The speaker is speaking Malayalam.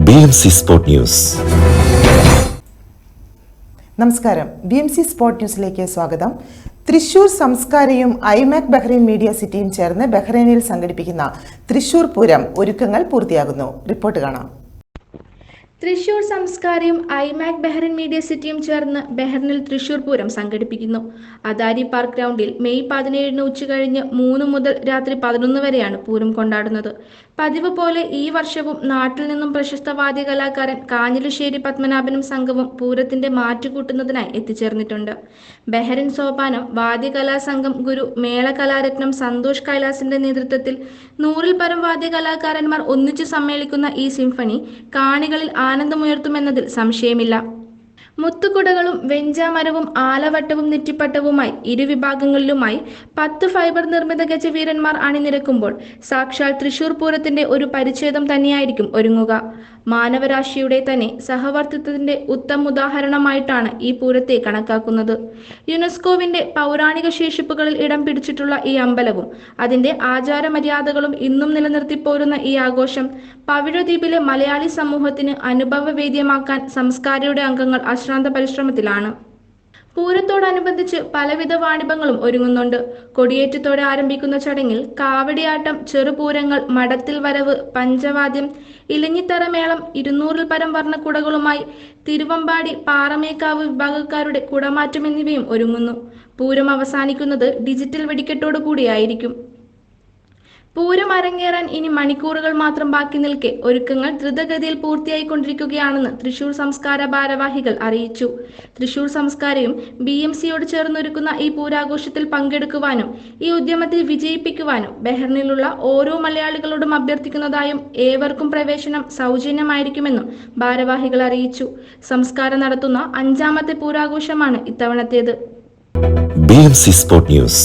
BMC Sport News. നമസ്കാരം. BMC സ്പോർട്ട് ന്യൂസിലേക്ക് സ്വാഗതം. തൃശൂർ സംസ്കാരയും ഐമാക് ബഹ്റൈൻ മീഡിയ സിറ്റിയും ചേർന്ന് ബഹ്റൈനിൽ സംഘടിപ്പിക്കുന്ന തൃശൂർ പൂരം ഒരുക്കങ്ങൾ പൂർത്തിയാകുന്നു. റിപ്പോർട്ട് കാണാം. തൃശൂർ സംസ്കാരയും ഐമാക് ബഹ്റൈൻ മീഡിയ സിറ്റിയും ചേർന്ന് ബഹ്റൈനിൽ തൃശൂർ പൂരം സംഘടിപ്പിക്കുന്നു. അദാരി പാർക്ക് ഗ്രൗണ്ടിൽ മെയ് 17 ഉച്ചകഴിഞ്ഞ് 3 മുതൽ രാത്രി 11 വരെയാണ് പൂരം കൊണ്ടാടുന്നത്. പതിവ് പോലെ ഈ വർഷവും നാട്ടിൽ നിന്നും പ്രശസ്ത വാദ്യകലാകാരൻ കാഞ്ഞിരശ്ശേരി പത്മനാഭനും സംഘവും പൂരത്തിന്റെ മാറ്റുകൂട്ടുന്നതിനായി എത്തിച്ചേർന്നിട്ടുണ്ട്. ബഹ്റൈൻ സോപാനം വാദ്യകലാ സംഘം ഗുരു മേള കലാരത്നം സന്തോഷ് കൈലാസിന്റെ നേതൃത്വത്തിൽ 100-ൽ പരം വാദ്യകലാകാരന്മാർ ഒന്നിച്ചു സമ്മേളിക്കുന്ന ഈ സിംഫണി കാണികളിൽ ആനന്ദമുയർത്തുമെന്നതിൽ സംശയമില്ല. മുത്തുകുടകളും വെഞ്ചാമരവും ആലവട്ടവും നെറ്റിപ്പട്ടവുമായി ഇരുവിഭാഗങ്ങളിലുമായി 10 ഫൈബർ നിർമ്മിത ഗജവീരന്മാർ അണിനിരക്കുമ്പോൾ സാക്ഷാൽ തൃശൂർ പൂരത്തിന്റെ ഒരു പരിച്ഛേദം തന്നെയായിരിക്കും ഒരുങ്ങുക. മാനവരാശിയുടെ തന്നെ സഹവർത്തിത്വത്തിന്റെ ഉത്തമ ഉദാഹരണമായിട്ടാണ് ഈ പൂരത്തെ കണക്കാക്കുന്നത്. യുനെസ്കോവിന്റെ പൗരാണിക ശേഷിപ്പുകളിൽ ഇടം പിടിച്ചിട്ടുള്ള ഈ അമ്പലവും അതിന്റെ ആചാരമര്യാദകളും ഇന്നും നിലനിർത്തിപ്പോരുന്ന ഈ ആഘോഷം പവിഴദ്വീപിലെ മലയാളി സമൂഹത്തിന് അനുഭവവേദ്യമാക്കാൻ സംസ്കാരയുടെ അംഗങ്ങൾ അശ്രാന്ത പരിശ്രമത്തിലാണ്. പൂരത്തോടനുബന്ധിച്ച് പലവിധ വാണിഭങ്ങളും ഒരുങ്ങുന്നുണ്ട്. കൊടിയേറ്റത്തോടെ ആരംഭിക്കുന്ന ചടങ്ങിൽ കാവടിയാട്ടം, ചെറുപൂരങ്ങൾ, മടത്തിൽ വരവ്, പഞ്ചവാദ്യം, ഇലഞ്ഞിത്തറ മേളം, 200-ൽ പരം വർണ്ണക്കുടകളുമായി തിരുവമ്പാടി, പാറമേക്കാവ് വിഭാഗക്കാരുടെ കുടമാറ്റം എന്നിവയും ഒരുങ്ങുന്നു. പൂരം അവസാനിക്കുന്നത് ഡിജിറ്റൽ വെടിക്കെട്ടോടു കൂടിയായിരിക്കും. പൂരം അരങ്ങേറാൻ ഇനി മണിക്കൂറുകൾ മാത്രം ബാക്കി നിൽക്കെ ഒരുക്കങ്ങൾ ദ്രുതഗതിയിൽ പൂർത്തിയായിക്കൊണ്ടിരിക്കുകയാണെന്ന് തൃശൂർ സംസ്കാര ഭാരവാഹികൾ അറിയിച്ചു. തൃശൂർ സംസ്കാരയും BMCയോട് ചേർന്നൊരുക്കുന്ന ഈ പൂരാഘോഷത്തിൽ പങ്കെടുക്കുവാനും ഈ ഉദ്യമത്തിൽ വിജയിപ്പിക്കുവാനും ബഹ്റൈനിലുള്ള ഓരോ മലയാളികളോടും അഭ്യർത്ഥിക്കുന്നതായും ഏവർക്കും പ്രവേശനം സൗജന്യമായിരിക്കുമെന്നും ഭാരവാഹികൾ അറിയിച്ചു. സംസ്കാരം നടത്തുന്ന 5ാമത്തെ പൂരാഘോഷമാണ് ഇത്തവണത്തേത്. BMC Sport News.